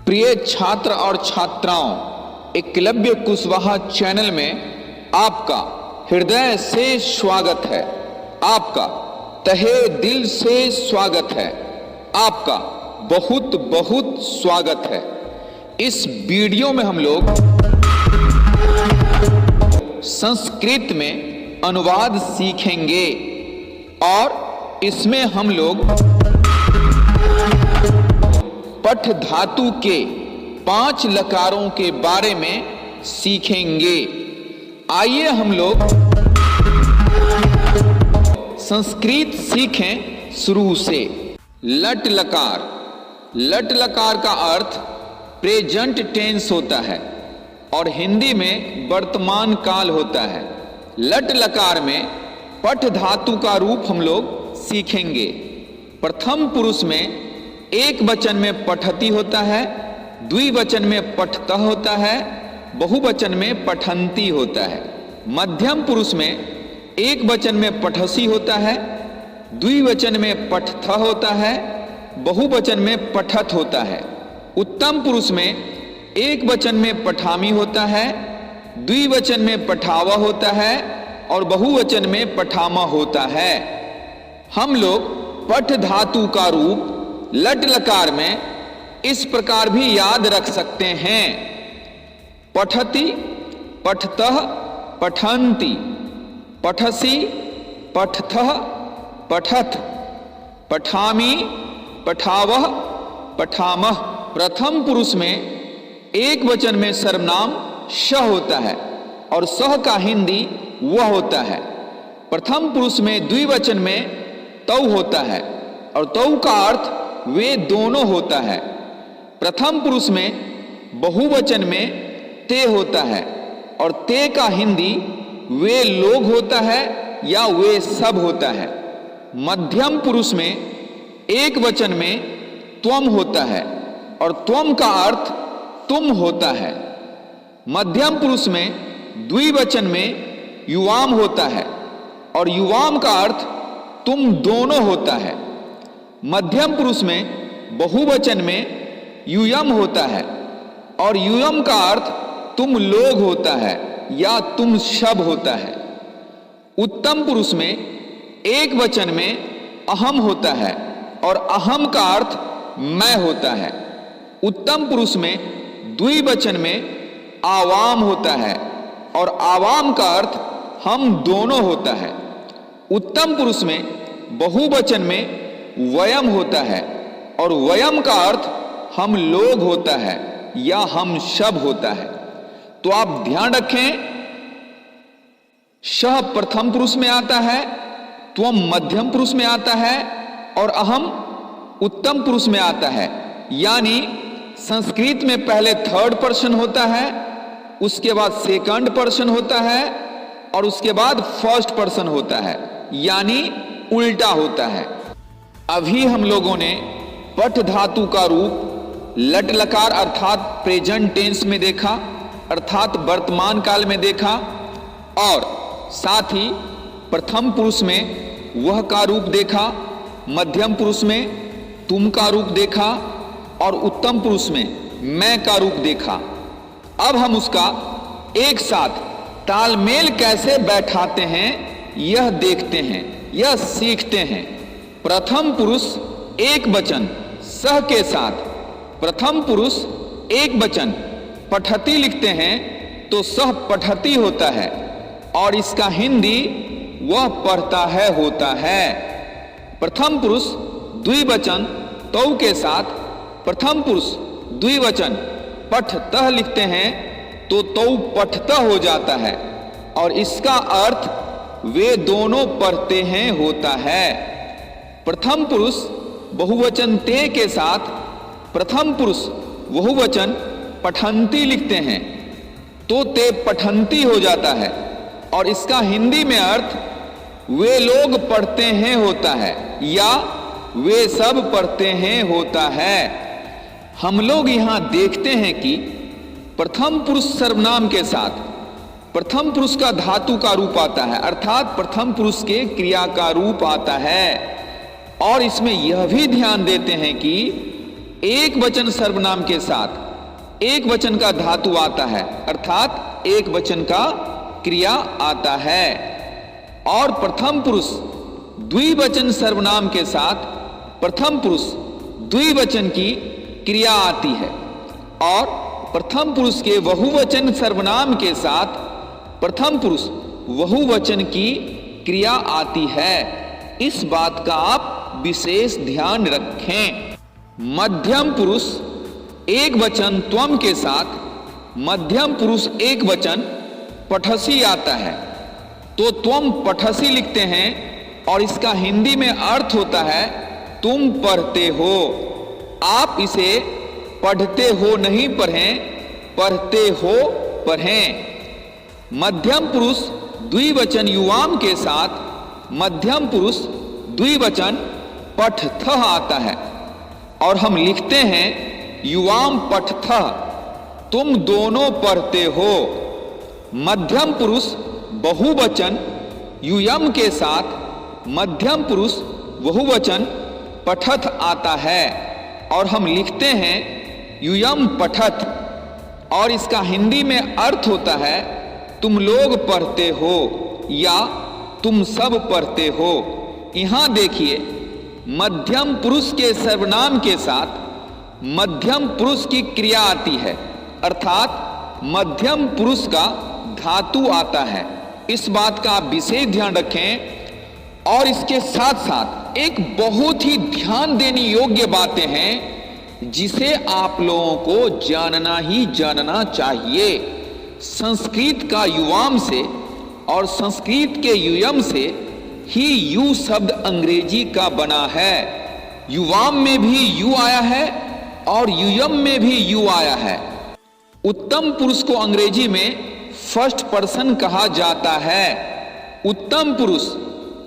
प्रिय छात्र और छात्राओं, एकलव्य कुशवाहा चैनल में आपका हृदय से स्वागत है। आपका तहे दिल से स्वागत है। आपका बहुत बहुत स्वागत है। इस वीडियो में हम लोग संस्कृत में अनुवाद सीखेंगे और इसमें हम लोग पठ धातु के 5 लकारों के बारे में सीखेंगे। आइए हम लोग संस्कृत सीखें शुरू से। लट लकार। लट लकार का अर्थ प्रेजेंट टेंस होता है और हिंदी में वर्तमान काल होता है। लट लकार में पठ धातु का रूप हम लोग सीखेंगे। प्रथम पुरुष में एक वचन में पठती होता है, द्विवचन में पठतः होता है, बहुवचन में पठंती होता है। मध्यम पुरुष में एक वचन में पठसी होता है, द्विवचन में पठथ होता है, बहुवचन में पठत होता है। उत्तम पुरुष में एक वचन में पठामी होता है, द्विवचन में पठावा होता है और बहुवचन में पठामा होता है। हम लोग पठ धातु का रूप लट लकार में इस प्रकार भी याद रख सकते हैं। पठति, पठतः, पठन्ति, पठसि, पठथः, पठथ, पठामि, पठावः, पठामः। प्रथम पुरुष में एक वचन में सर्वनाम श होता है और सह का हिंदी वह होता है। प्रथम पुरुष में द्विवचन में तौ होता है और तौ का अर्थ वे दोनों होता है। प्रथम पुरुष में बहुवचन में ते होता है और ते का हिंदी वे लोग होता है या वे सब होता है। मध्यम पुरुष में एक वचन में त्वम होता है और त्वम का अर्थ तुम होता है। मध्यम पुरुष में द्विवचन में युवाम होता है और युवाम का अर्थ तुम दोनों होता है। मध्यम पुरुष में बहुवचन में यूयम होता है और यूयम का अर्थ तुम लोग होता है या तुम सब होता है। उत्तम पुरुष में एक वचन में अहम होता है और अहम का अर्थ मैं होता है। उत्तम पुरुष में द्विवचन में आवाम होता है और आवाम का अर्थ हम दोनों होता है। उत्तम पुरुष में बहुवचन में वयम होता है और वयम का अर्थ हम लोग होता है या हम सब होता है। तो आप ध्यान रखें, शह प्रथम पुरुष में आता है, त्वम मध्यम पुरुष में आता है और अहम उत्तम पुरुष में आता है। यानी संस्कृत में पहले थर्ड पर्सन होता है, उसके बाद सेकंड पर्सन होता है और उसके बाद फर्स्ट पर्सन होता है, यानी उल्टा होता है। अभी हम लोगों ने पठ धातु का रूप लट लकार अर्थात प्रेजेंट टेंस में देखा, अर्थात वर्तमान काल में देखा और साथ ही प्रथम पुरुष में वह का रूप देखा, मध्यम पुरुष में तुम का रूप देखा और उत्तम पुरुष में मैं का रूप देखा। अब हम उसका एक साथ तालमेल कैसे बैठाते हैं यह देखते हैं, यह सीखते हैं। प्रथम पुरुष एक वचन सह के साथ प्रथम पुरुष एक वचन पठती लिखते हैं तो सह पठती होता है और इसका हिंदी वह पढ़ता है होता है। प्रथम पुरुष द्विवचन तौ के साथ प्रथम पुरुष द्विवचन पठतः लिखते हैं तो तौ पठतः हो जाता है और इसका अर्थ वे दोनों पढ़ते हैं होता है। प्रथम पुरुष बहुवचन ते के साथ प्रथम पुरुष बहुवचन पठंती लिखते हैं तो ते पठंती हो जाता है और इसका हिंदी में अर्थ वे लोग पढ़ते हैं होता है या वे सब पढ़ते हैं होता है। हम लोग यहां देखते हैं कि प्रथम पुरुष सर्वनाम के साथ प्रथम पुरुष का धातु का रूप आता है, अर्थात प्रथम पुरुष के क्रिया का रूप आता है। और इसमें यह भी ध्यान देते हैं कि एक वचन सर्वनाम के साथ एक वचन का धातु आता है, अर्थात एक वचन का क्रिया आता है। और प्रथम पुरुष द्विवचन सर्वनाम के साथ प्रथम पुरुष द्विवचन की क्रिया आती है, और प्रथम पुरुष के बहुवचन सर्वनाम के साथ प्रथम पुरुष बहुवचन की क्रिया आती है। इस बात का आप विशेष ध्यान रखें। मध्यम पुरुष एक वचन त्वम के साथ मध्यम पुरुष एक वचन पठसी आता है, तो त्वम पठसी लिखते हैं और इसका हिंदी में अर्थ होता है तुम पढ़ते हो। आप इसे पढ़ते हो नहीं पढ़ें, पढ़ते हो पढ़ें। मध्यम पुरुष द्विवचन युवाम के साथ मध्यम पुरुष द्विवचन पठथ आता है, और हम लिखते हैं युवाम पठथ, तुम दोनों पढ़ते हो। मध्यम पुरुष बहुवचन युयम के साथ मध्यम पुरुष बहुवचन पठथ आता है, और हम लिखते हैं युयम पठथ, और इसका हिंदी में अर्थ होता है तुम लोग पढ़ते हो या तुम सब पढ़ते हो। यहां देखिए, मध्यम पुरुष के सर्वनाम के साथ मध्यम पुरुष की क्रिया आती है, अर्थात मध्यम पुरुष का धातु आता है। इस बात का आप विशेष ध्यान रखें। और इसके साथ साथ एक बहुत ही ध्यान देने योग्य बातें हैं जिसे आप लोगों को जानना ही जानना चाहिए। संस्कृत का युवाम से और संस्कृत के युयम से ही यू शब्द अंग्रेजी का बना है। युवाम में भी यू आया है और युयम में भी यू आया है। उत्तम पुरुष को अंग्रेजी में फर्स्ट पर्सन कहा जाता है। उत्तम पुरुष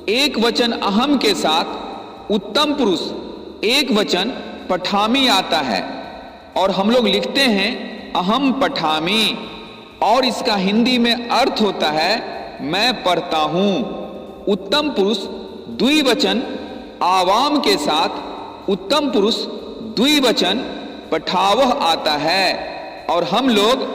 एक वचन अहम के साथ उत्तम पुरुष एक वचन पठामी आता है, और हम लोग लिखते हैं अहम पठामी, और इसका हिंदी में अर्थ होता है मैं पढ़ता हूं। उत्तम पुरुष द्विवचन आवाम के साथ उत्तम पुरुष द्विवचन पठावह आता है, और हम लोग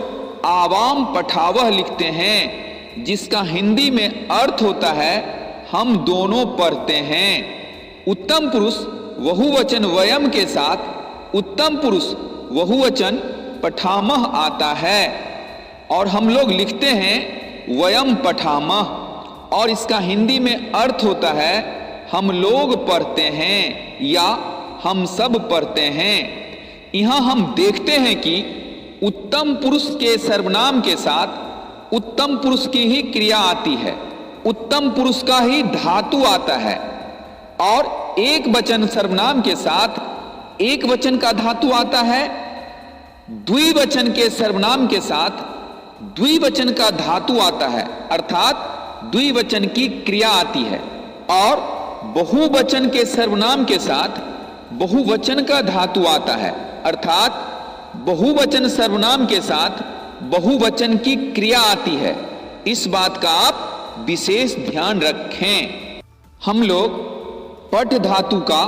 आवाम पठावह लिखते हैं, जिसका हिंदी में अर्थ होता है हम दोनों पढ़ते हैं। उत्तम पुरुष बहुवचन वयम के साथ उत्तम पुरुष बहुवचन पठामह आता है, और हम लोग लिखते हैं वयम पठामह, और इसका हिंदी में अर्थ होता है हम लोग पढ़ते हैं या हम सब पढ़ते हैं। यहां हम देखते हैं कि उत्तम पुरुष के सर्वनाम के साथ उत्तम पुरुष की ही क्रिया आती है, उत्तम पुरुष का ही धातु आता है, और एक वचन सर्वनाम के साथ एक वचन का धातु आता है। द्विवचन के सर्वनाम के साथ द्विवचन का धातु आता है, अर्थात द्विवचन की क्रिया आती है। और बहुवचन के सर्वनाम के साथ बहुवचन का धातु आता है, अर्थात बहुवचन सर्वनाम के साथ बहुवचन की क्रिया आती है। इस बात का आप विशेष ध्यान रखें। हम लोग पठ धातु का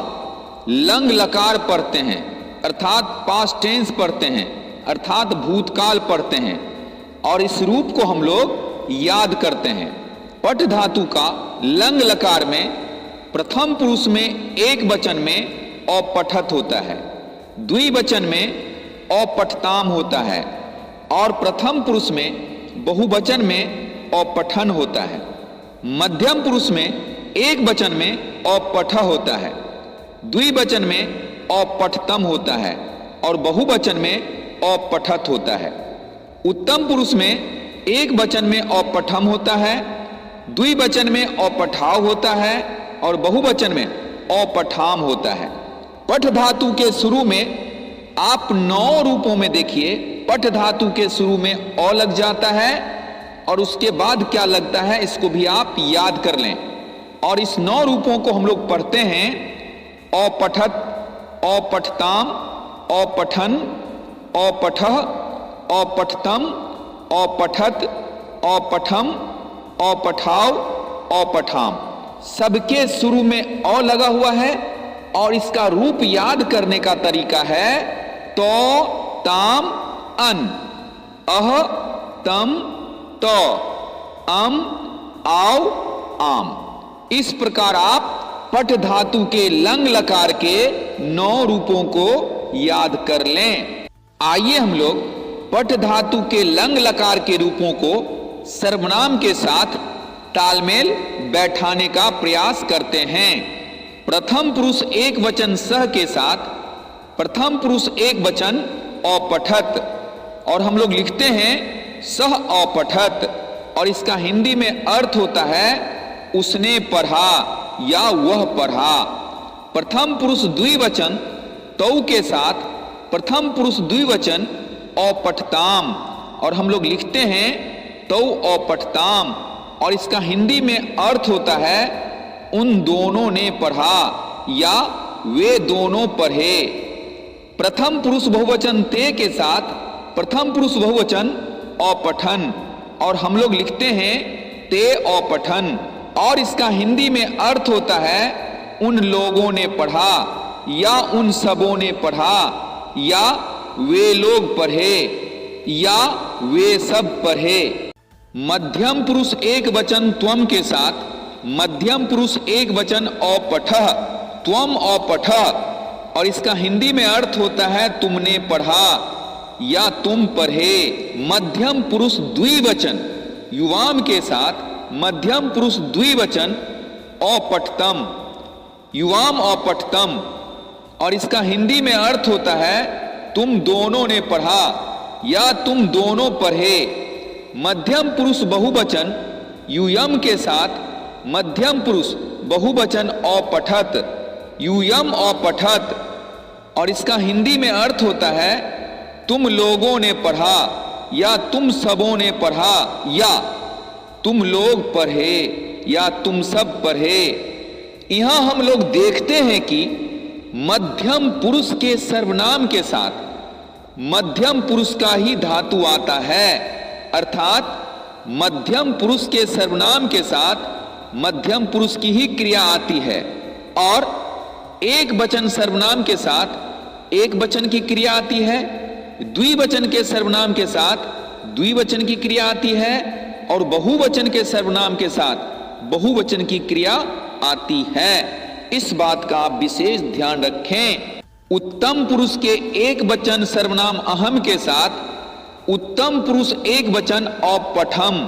लंग लकार पढ़ते हैं, अर्थात पास्ट टेंस पढ़ते हैं, अर्थात भूतकाल पढ़ते हैं, और इस रूप को हम लोग याद करते हैं। पठ धातु का लंग लकार में प्रथम पुरुष में एक वचन में अपठत होता है, द्विवचन में अपठताम होता है, और प्रथम पुरुष में बहुवचन में अपठन होता है। मध्यम पुरुष में एक वचन में अपठ होता है, द्विवचन में अपठतम होता है, और बहुवचन में अपठत होता है। उत्तम पुरुष में एक वचन में अपठम होता है, द्विवचन में अपठाव होता है, और बहुवचन में अपठाम होता है। पठ धातु के शुरू में आप 9 रूपों में देखिए, पठ धातु के शुरू में अ लग जाता है, और उसके बाद क्या लगता है इसको भी आप याद कर लें। और इस 9 रूपों को हम लोग पढ़ते हैं अपठत, अपठताम, अपठन, अपठः, अपठतम, अपठत, अपठम, अपठाव, अपठाम। सबके शुरू में अ लगा हुआ है, और इसका रूप याद करने का तरीका है तो ताम अन, अह तम तो, अम आओ आम। इस प्रकार आप पठ धातु के लंग लकार के 9 रूपों को याद कर लें। आइए हम लोग पठ धातु के लंग लकार के रूपों को सर्वनाम के साथ तालमेल बैठाने का प्रयास करते हैं। प्रथम पुरुष एक वचन सह के साथ प्रथम पुरुष एक वचन औपठत, और हम लोग लिखते हैं सह औपठत, और इसका हिंदी में अर्थ होता है उसने पढ़ा या वह पढ़ा। प्रथम पुरुष द्विवचन तौ के साथ प्रथम पुरुष द्विवचन औपठताम, और हम लोग लिखते हैं तौ औपठताम, और इसका हिंदी में अर्थ होता है उन दोनों ने पढ़ा या वे दोनों पढ़े। प्रथम पुरुष बहुवचन ते के साथ प्रथम पुरुष बहुवचन औपठन, और हम लोग लिखते हैं ते औपठन, और इसका हिंदी में अर्थ होता है उन लोगों ने पढ़ा या उन सबों ने पढ़ा या वे लोग पढ़े या वे सब पढ़े। मध्यम पुरुष एक वचन त्वम के साथ मध्यम पुरुष एक वचन औपठः, त्वम औपठः, और इसका हिंदी में अर्थ होता है तुमने पढ़ा या तुम पढ़े। मध्यम पुरुष द्विवचन युवाम के साथ मध्यम पुरुष द्विवचन औपठतम, युवाम औपठतम, और इसका हिंदी में अर्थ होता है तुम दोनों ने पढ़ा या तुम दोनों पढ़े। मध्यम पुरुष बहुवचन यूयम के साथ मध्यम पुरुष बहुवचन औपठत, यूयम औपठत, और इसका हिंदी में अर्थ होता है तुम लोगों ने पढ़ा या तुम सबों ने पढ़ा या तुम लोग पढ़े या तुम सब पढ़े। यहां हम लोग देखते हैं कि मध्यम पुरुष के सर्वनाम के साथ मध्यम पुरुष का ही धातु आता है, अर्थात मध्यम पुरुष के सर्वनाम के साथ मध्यम पुरुष की ही क्रिया आती है, और एक वचन सर्वनाम के साथ एक वचन की क्रिया आती है, द्विवचन के सर्वनाम के साथ द्विवचन की क्रिया आती है, और बहुवचन के सर्वनाम के साथ बहुवचन की क्रिया आती है। इस बात का आप विशेष ध्यान रखें। उत्तम पुरुष के एक वचन सर्वनाम अहम के साथ उत्तम पुरुष एक वचन औपठम,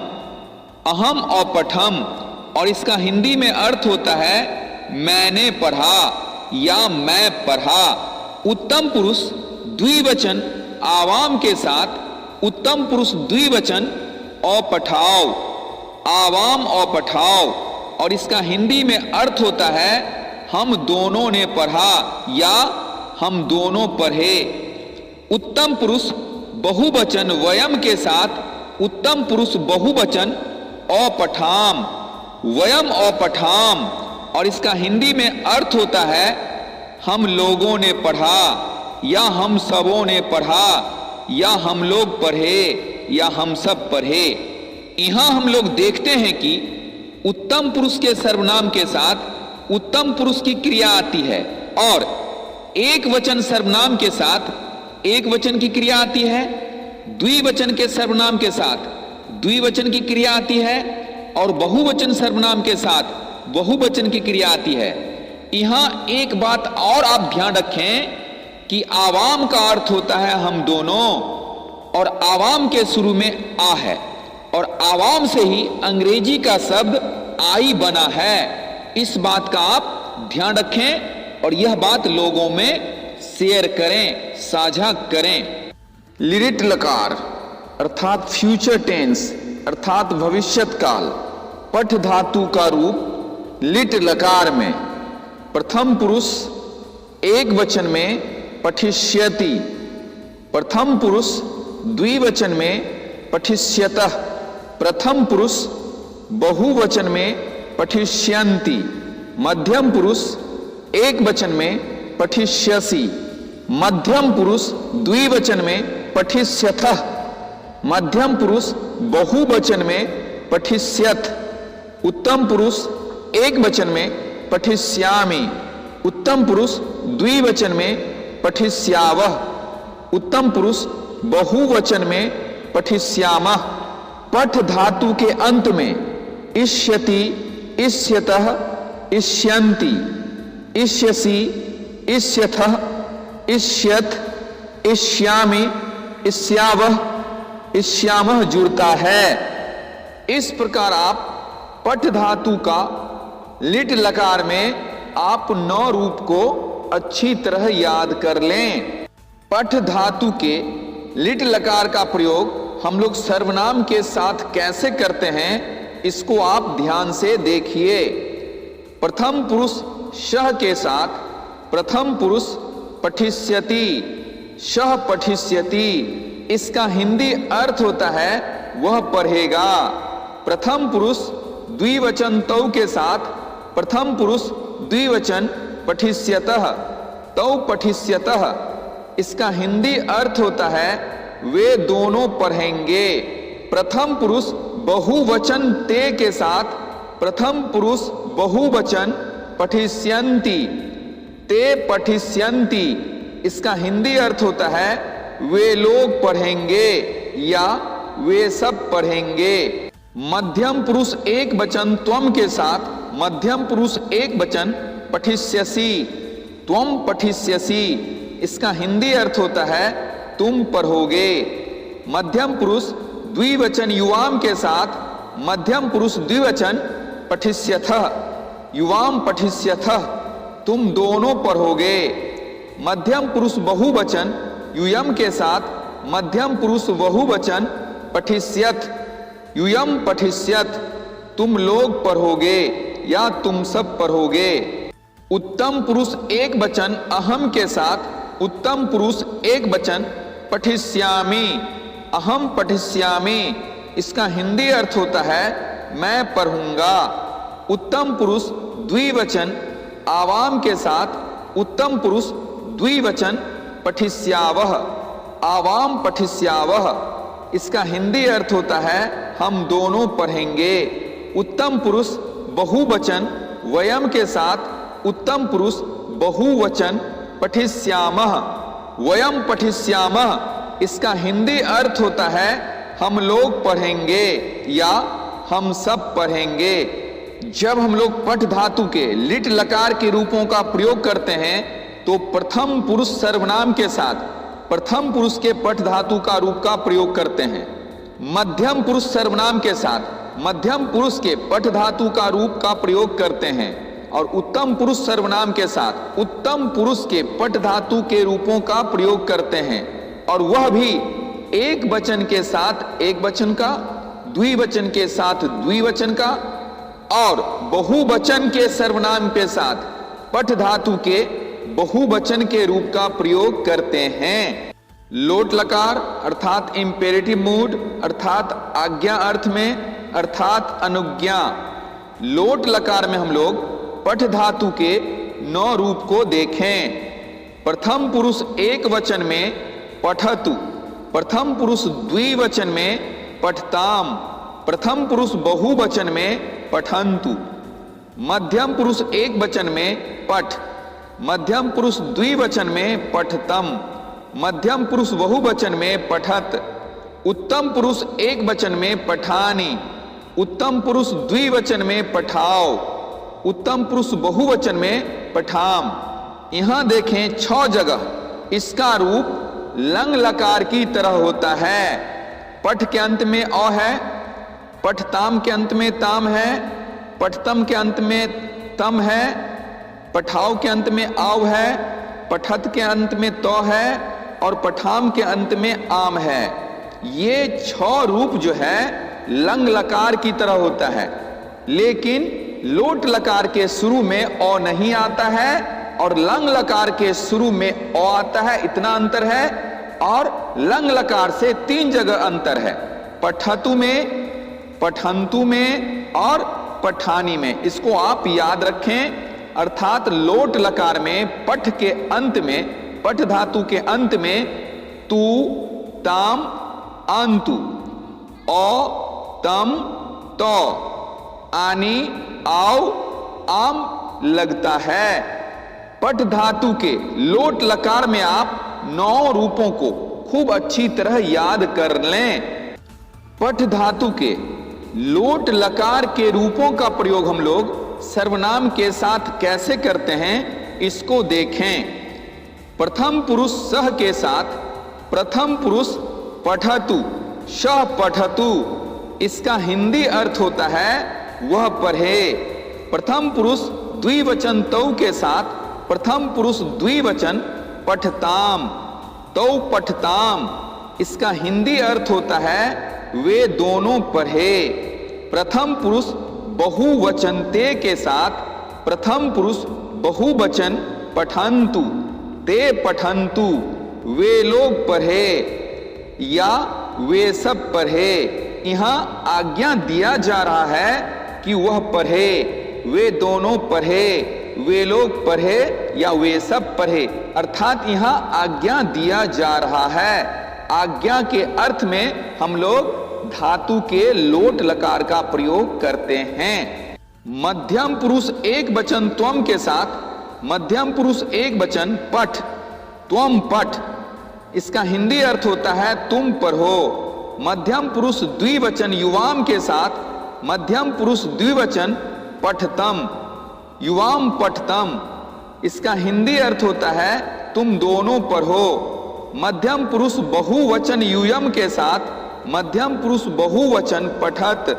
अहम औपठम, और इसका हिंदी में अर्थ होता है मैंने पढ़ा या मैं पढ़ा। उत्तम पुरुष द्विवचन आवाम के साथ उत्तम पुरुष द्विवचन औपठाव, आवाम औपठाव, और इसका हिंदी में अर्थ होता है हम दोनों ने पढ़ा या हम दोनों पढ़े। उत्तम पुरुष बहुवचन वयम के साथ उत्तम पुरुष बहुवचन औपठाम, वयम औपठाम, और इसका हिंदी में अर्थ होता है हम लोगों ने पढ़ा या हम सबों ने पढ़ा या हम लोग पढ़े या हम सब पढ़े। यहां हम लोग देखते हैं कि उत्तम पुरुष के सर्वनाम के साथ उत्तम पुरुष की क्रिया आती है, और एक वचन सर्वनाम के साथ एक वचन की क्रिया आती है, द्विवचन के सर्वनाम के साथ द्विवचन की क्रिया आती है, और बहुवचन सर्वनाम के साथ बहुवचन की क्रिया आती है। यहां एक बात और आप ध्यान रखें कि आवाम का अर्थ होता है हम दोनों, और आवाम के शुरू में आ है, और आवाम से ही अंग्रेजी का शब्द आई बना है। इस बात का आप ध्यान रखें और यह बात लोगों में शेयर करें, साझा करें। लिरिट लकार अर्थात फ्यूचर टेंस अर्थात भविष्यत काल पठ धातु का रूप लिट लकार में प्रथम पुरुष एक वचन में पठिष्यति, प्रथम पुरुष द्विवचन में पठिष्यतः, प्रथम पुरुष बहुवचन में पठिष्यन्ति, मध्यम पुरुष एक वचन में पठिष्यसि, मध्यम पुरुष द्विवचन में पठिष्यथः, मध्यम पुरुष बहुवचन में पठिष्यथ, उत्तम पुरुष एक वचन में पठिष्यामि, उत्तम पुरुष द्विवचन में पठिष्यावः, उत्तम पुरुष बहुवचन में पठिष्यामः। पठ धातु के अंत में इष्यति, इष्यतः, इष्यन्ति, इष्यसि, इष्यथः, इष्यथ, इष्यामि, इष्यावः, इष्यामः जुड़ता है। इस प्रकार आप पठ धातु का लिट लकार में आप 9 रूप को अच्छी तरह याद कर लें। पठ धातु के लिट लकार का प्रयोग हम लोग सर्वनाम के साथ कैसे करते हैं, इसको आप ध्यान से देखिए। प्रथम पुरुष शह के साथ प्रथम पुरुष पठिष्यति, शह पठिष्यति, इसका हिंदी अर्थ होता है वह पढ़ेगा। प्रथम पुरुष द्विवचन तौ के साथ प्रथम पुरुष द्विवचन पठिष्यतः, तौ पठिष्यतः, इसका हिंदी अर्थ होता है वे दोनों पढ़ेंगे। प्रथम पुरुष बहुवचन ते के साथ प्रथम पुरुष बहुवचन पठिष्यन्ति, ते पठिष्यन्ति, इसका हिंदी अर्थ होता है वे लोग पढ़ेंगे या वे सब पढ़ेंगे। मध्यम पुरुष एक वचन त्वम के साथ मध्यम पुरुष एक वचन पठिष्यसि, त्वम पठिष्यसि, इसका हिंदी अर्थ होता है तुम पढ़ोगे। मध्यम पुरुष द्विवचन युवाम के साथ मध्यम पुरुष द्विवचन पठिष्यथः, युवाम पठिष्यथः, तुम दोनों पढ़ोगे। मध्यम पुरुष बहुवचन युयम के साथ मध्यम पुरुष बहुवचन पठिष्यथ, युयम पठिष्यथ, तुम लोग पढ़ोगे या तुम सब पढ़ोगे। उत्तम पुरुष एक वचन अहम के साथ उत्तम पुरुष एक वचन पठिष्यामि, अहम पठिष्यामि, इसका हिंदी अर्थ होता है मैं पढ़ूंगा। उत्तम पुरुष द्विवचन आवाम के साथ उत्तम पुरुष द्विवचन पठिष्यावः, आवाम पठिष्यावः, इसका हिंदी अर्थ होता है हम दोनों पढ़ेंगे। उत्तम पुरुष बहुवचन वयम के साथ उत्तम पुरुष बहुवचन पठिष्यामः, वयम पठिष्यामः, इसका हिंदी अर्थ होता है हम लोग पढ़ेंगे या हम सब पढ़ेंगे। जब हम लोग पठ धातु के लिट लकार के रूपों का प्रयोग करते हैं तो प्रथम पुरुष सर्वनाम के साथ प्रथम पुरुष के पठ धातु का रूप का प्रयोग करते हैं। मध्यम पुरुष सर्वनाम के साथ मध्यम पुरुष के पठ धातु का रूप का प्रयोग करते हैं और उत्तम पुरुष सर्वनाम के साथ उत्तम पुरुष के पठ धातु के रूपों का प्रयोग करते हैं, और वह भी एक वचन के साथ एक वचन का, द्विवचन के साथ द्विवचन का और बहुवचन के सर्वनाम के साथ पठ धातु के बहुवचन के रूप का प्रयोग करते हैं। लोट लकार अर्थात इंपेरेटिव मूड अर्थात आज्ञा अर्थ में अर्थात अनुज्ञा। लोट लकार में हम लोग पठ धातु के 9 रूप को देखें। प्रथम पुरुष एक वचन में पठतु, प्रथम पुरुष द्विवचन में पठताम, प्रथम पुरुष बहुवचन में पठन्तु, मध्यम पुरुष एक वचन में पठ, मध्यम पुरुष द्विवचन में पठतम, मध्यम पुरुष बहुवचन में पठत, उत्तम पुरुष एक वचन में पठानी, उत्तम पुरुष द्विवचन में पठाओ, उत्तम पुरुष बहुवचन में पठाम। यहां देखें 6 जगह इसका रूप लंग लकार की तरह होता है। पठ के अंत में अ है, पठताम के अंत में ताम है, पठतम के अंत में तम है, पठाओ के अंत में आव है, पठत के अंत में तो है और पठाम के अंत में आम है। ये 6 रूप जो है लंग लकार की तरह होता है, लेकिन लोट लकार के शुरू में अ नहीं आता है और लंग लकार के शुरू में अ आता है, इतना अंतर है। और लंग लकार से 3 जगह अंतर है, पठतु में, पठन्तु में और पठानी में। इसको आप याद रखें। अर्थात लोट लकार में पठ के अंत में, पठ धातु के अंत में तू, ताम, अंतु, औ, तम, तो, आनी, आओ, आम लगता है। पठ धातु के लोट लकार में आप 9 रूपों को खूब अच्छी तरह याद कर लें। पठ धातु के लोट लकार के रूपों का प्रयोग हम लोग सर्वनाम के साथ कैसे करते हैं, इसको देखें। प्रथम पुरुष सह के साथ प्रथम पुरुष पठतु, सह पठतु, इसका हिंदी अर्थ होता है वह पढ़े। प्रथम पुरुष द्विवचन तौ के साथ प्रथम पुरुष द्विवचन पठताम, तौ पठताम, इसका हिंदी अर्थ होता है वे दोनों पढ़े। प्रथम पुरुष बहुवचन ते के साथ प्रथम पुरुष बहुवचन पठन्तु, ते पठन्तु, वे लोग पढ़े या वे सब पढ़े। यहां आज्ञा दिया जा रहा है कि वह पढ़े, वे दोनों पढ़े, वे लोग पढ़े या वे सब पढ़े, अर्थात यहां आज्ञा दिया जा रहा है। आज्ञा के अर्थ में हम लोग धातु के लोट लकार का प्रयोग करते हैं। मध्यम पुरुष एक वचन त्वम के साथ मध्यम पुरुष एक वचन पठ, त्वम पठ, इसका हिंदी अर्थ होता है तुम पढ़ो। मध्यम पुरुष द्विवचन युवाम के साथ मध्यम पुरुष द्विवचन पठतम, युवाम पठतम, इसका हिंदी अर्थ होता है तुम दोनों पढ़ो। मध्यम पुरुष बहुवचन यूयम के साथ मध्यम पुरुष बहुवचन पठत,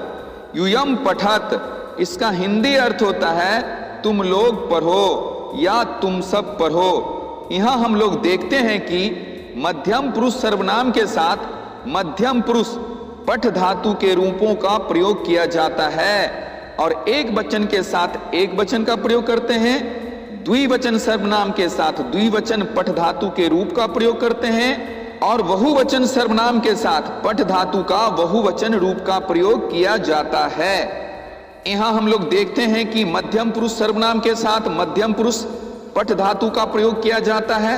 यूयम पठत, इसका हिंदी अर्थ होता है तुम लोग पढ़ो या तुम सब पढ़ो। यहां हम लोग देखते हैं कि मध्यम पुरुष सर्वनाम के साथ मध्यम पुरुष पठ धातु के रूपों का प्रयोग किया जाता है और एक वचन के साथ एक वचन का प्रयोग करते हैं, द्विवचन सर्वनाम के साथ द्विवचन पठ धातु के रूप का प्रयोग करते हैं और बहुवचन सर्वनाम के साथ पठ धातु का बहुवचन रूप का प्रयोग किया जाता है। यहां हम लोग देखते हैं कि मध्यम पुरुष सर्वनाम के साथ मध्यम पुरुष पठ धातु का प्रयोग किया जाता है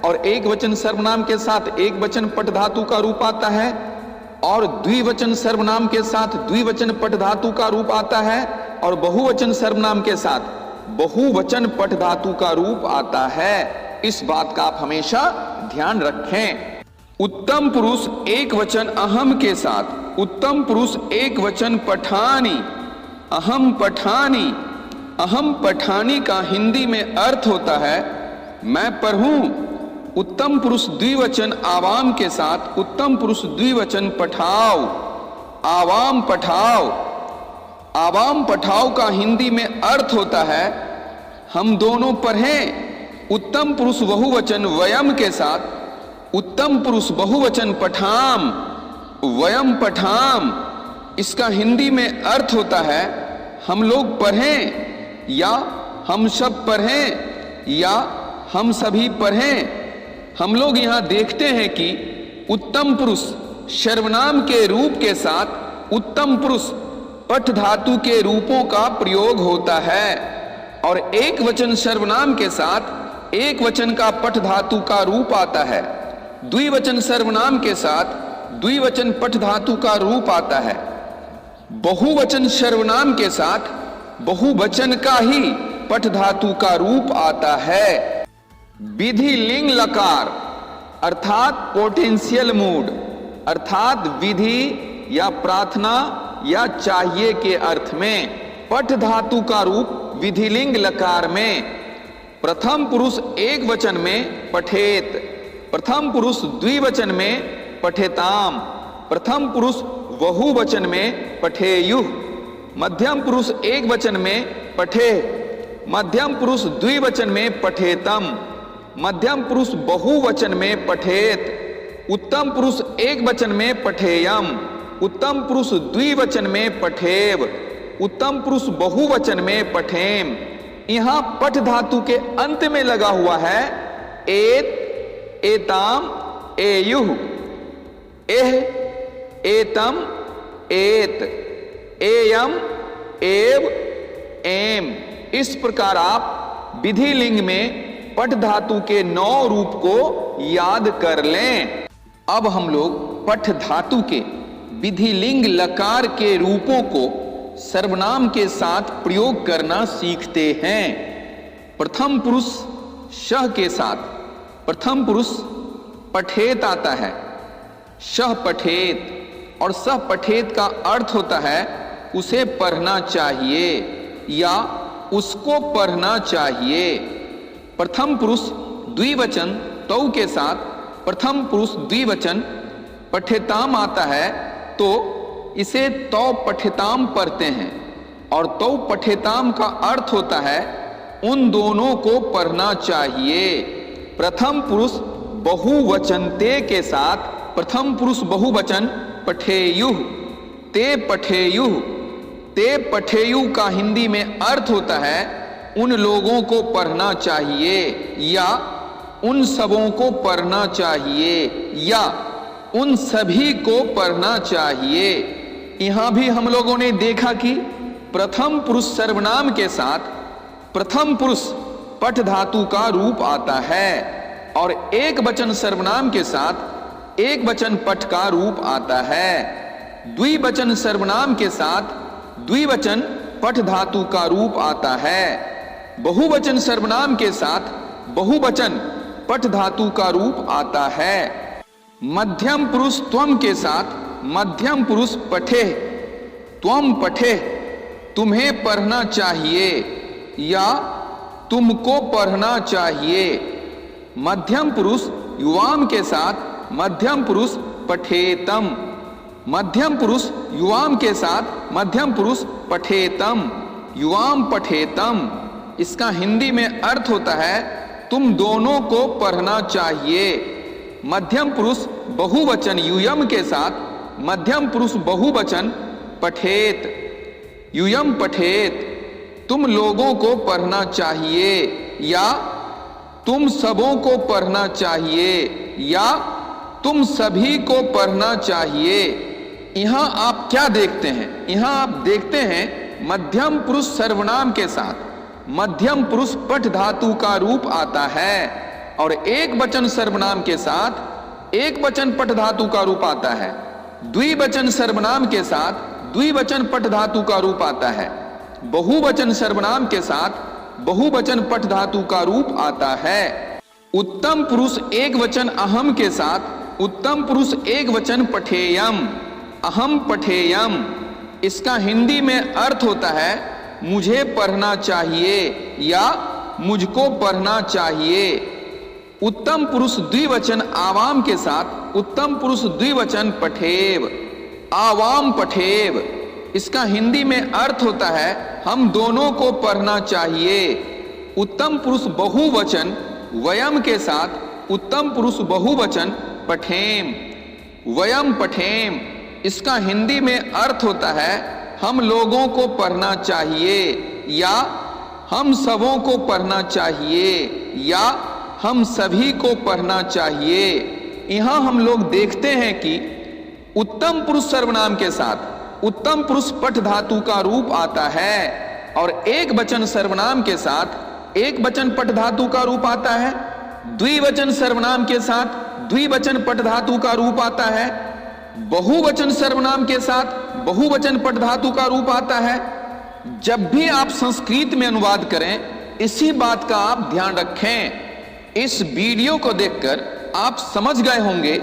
और एक वचन सर्वनाम के साथ एक वचन पठ धातु का रूप आता है और द्विवचन सर्वनाम के साथ द्विवचन पठ धातु का रूप आता है और बहुवचन सर्वनाम के साथ बहुवचन पठ धातु का रूप आता है। इस बात का आप हमेशा ध्यान रखें। उत्तम पुरुष एक वचन अहम के साथ उत्तम पुरुष एक वचन पठानी, अहम पठानी, अहम पठानी का हिंदी में अर्थ होता है मैं पढ़ूं। उत्तम पुरुष द्विवचन आवाम के साथ उत्तम पुरुष द्विवचन पठाओ, आवाम पठाओ, आवाम पठाओ का हिंदी में अर्थ होता है हम दोनों पढ़ें। उत्तम पुरुष बहुवचन वयम के साथ उत्तम पुरुष बहुवचन पठाम, वयम पठाम, इसका हिंदी में अर्थ होता है हम लोग पढ़ें या हम सब पढ़ें या हम सभी पढ़ें। हम लोग यहां देखते हैं कि उत्तम पुरुष सर्वनाम के रूप के साथ उत्तम पुरुष पठ धातु के रूपों का प्रयोग होता है और एक वचन सर्वनाम के साथ एक वचन का पठ धातु का रूप आता है, द्विवचन सर्वनाम के साथ द्विवचन पठ धातु का रूप आता है, बहुवचन सर्वनाम के साथ बहुवचन का ही पठ धातु का रूप आता है। विधि लिंग लकार अर्थात पोटेंशियल मूड अर्थात विधि या प्रार्थना या चाहिए के अर्थ में पठ धातु का रूप विधिलिंग लकार में प्रथम पुरुष एक वचन में पठेत, प्रथम पुरुष द्विवचन में पठेताम, प्रथम पुरुष बहुवचन में पठेयुः, मध्यम पुरुष एक वचन में पठे, मध्यम पुरुष द्विवचन में पठेतम, मध्यम पुरुष बहुवचन में पठेत, उत्तम पुरुष एक वचन में पठेयम, उत्तम पुरुष द्विवचन में पठेव, उत्तम पुरुष बहुवचन में पठेम। यहां पठ धातु के अंत में लगा हुआ है एत, एताम, एयुः, एह, एतम, एत, एयम, एव, एम। इस प्रकार आप विधि लिंग में पठ धातु के 9 रूप को याद कर लें। अब हम लोग पठ धातु के विधि लिंग लकार के रूपों को सर्वनाम के साथ प्रयोग करना सीखते हैं। प्रथम पुरुष शह के साथ प्रथम पुरुष पठेत आता है। सह पठेत, और सह पठेत का अर्थ होता है उसे पढ़ना चाहिए या उसको पढ़ना चाहिए। प्रथम पुरुष द्विवचन तौ के साथ प्रथम पुरुष द्विवचन पठेताम आता है तो इसे तौ पठेताम पढ़ते हैं, और तौ पठेताम का अर्थ होता है उन दोनों को पढ़ना चाहिए। प्रथम पुरुष बहुवचनते के साथ प्रथम पुरुष बहुवचन पठेयुः, ते पठेयुः। ते पठेयुः का हिंदी में अर्थ होता है उन लोगों को पढ़ना चाहिए या उन सबों को पढ़ना चाहिए या उन सभी को पढ़ना चाहिए। यहां भी हम लोगों ने देखा कि प्रथम पुरुष सर्वनाम के साथ प्रथम पुरुष पठ धातु का रूप आता है और एक वचन सर्वनाम के साथ एक वचन पठ का रूप आता है। द्विवचन सर्वनाम के साथ द्विवचन पठ धातु का रूप आता है। बहुवचन सर्वनाम के साथ बहुवचन पठ धातु का रूप आता है। मध्यम पुरुष त्वम के साथ मध्यम पुरुष पठे, त्वम पठे, तुम्हें पढ़ना चाहिए या तुमको पढ़ना चाहिए। मध्यम पुरुष युवाम के साथ मध्यम पुरुष पठेतम, मध्यम पुरुष युवाम के साथ मध्यम पुरुष पठेतम, युवाम पठेतम। इसका हिंदी में अर्थ होता है तुम दोनों को पढ़ना चाहिए। मध्यम पुरुष बहुवचन यूयम के साथ मध्यम पुरुष बहुवचन पठेत, यूयम पठेत, तुम लोगों को पढ़ना चाहिए या तुम सबों को पढ़ना चाहिए या तुम सभी को पढ़ना चाहिए। यहां आप क्या देखते हैं? यहां आप देखते हैं मध्यम पुरुष सर्वनाम के साथ मध्यम पुरुष पठ धातु का रूप आता है और एक वचन सर्वनाम के साथ एक वचन पठ धातु का रूप आता है। द्विवचन सर्वनाम के साथ द्विवचन पठ धातु का रूप आता है। बहुवचन सर्वनाम के साथ बहुवचन पठ धातु का रूप आता है। उत्तम पुरुष एक वचन अहम के साथ उत्तम पुरुष एक वचन पठेयम, अहम पठेयम। इसका हिंदी में अर्थ होता है मुझे पढ़ना चाहिए या मुझको पढ़ना चाहिए। उत्तम पुरुष द्विवचन आवाम के साथ उत्तम पुरुष द्विवचन पठेव, आवाम पठेव। इसका हिंदी में अर्थ होता है हम दोनों को पढ़ना चाहिए। उत्तम पुरुष बहुवचन वयम के साथ उत्तम पुरुष बहुवचन पठेम, वयम पठेम। इसका हिंदी में अर्थ होता है हम लोगों को पढ़ना चाहिए या हम सबों को पढ़ना चाहिए या हम सभी को पढ़ना चाहिए। यहां हम लोग देखते हैं कि उत्तम पुरुष सर्वनाम के साथ उत्तम पुरुष पठ धातु का रूप आता है और एक वचन सर्वनाम के साथ एक वचन पठ धातु का रूप आता है। द्विवचन सर्वनाम के साथ द्विवचन पठ धातु का रूप आता है। बहुवचन सर्वनाम के साथ बहुवचन पठ धातु का रूप आता है। जब भी आप संस्कृत में अनुवाद करें इसी बात का आप ध्यान रखें। इस वीडियो को देखकर आप समझ गए होंगे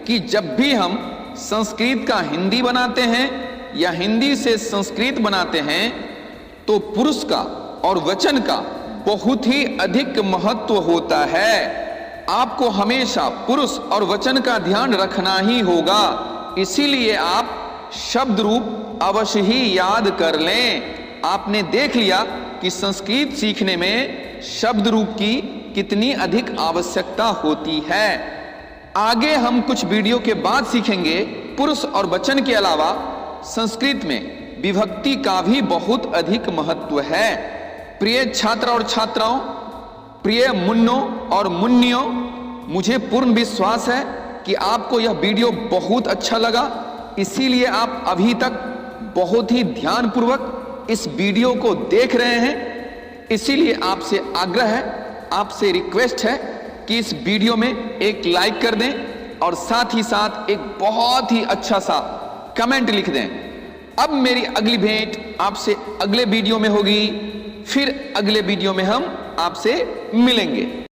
कि जब भी हम संस्कृत का हिंदी बनाते हैं या हिंदी से संस्कृत बनाते हैं तो पुरुष का और वचन का बहुत ही अधिक महत्व होता है। आपको हमेशा पुरुष और वचन का ध्यान रखना ही होगा। इसीलिए आप शब्द रूप अवश्य ही याद कर लें। आपने देख लिया कि संस्कृत सीखने में शब्द रूप की कितनी अधिक आवश्यकता होती है। आगे हम कुछ वीडियो के बाद सीखेंगे पुरुष और वचन के अलावा संस्कृत में विभक्ति का भी बहुत अधिक महत्व है। प्रिय छात्र और छात्राओं, प्रिय मुन्नों और मुन्नियों, मुझे पूर्ण विश्वास है कि आपको यह वीडियो बहुत अच्छा लगा। इसीलिए आप अभी तक बहुत ही ध्यानपूर्वक इस वीडियो को देख रहे हैं। इसीलिए आपसे आग्रह है, आपसे रिक्वेस्ट है कि इस वीडियो में एक लाइक कर दें और साथ ही साथ एक बहुत ही अच्छा सा कमेंट लिख दें। अब मेरी अगली भेंट आपसे अगले वीडियो में होगी। फिर अगले वीडियो में हम आपसे मिलेंगे।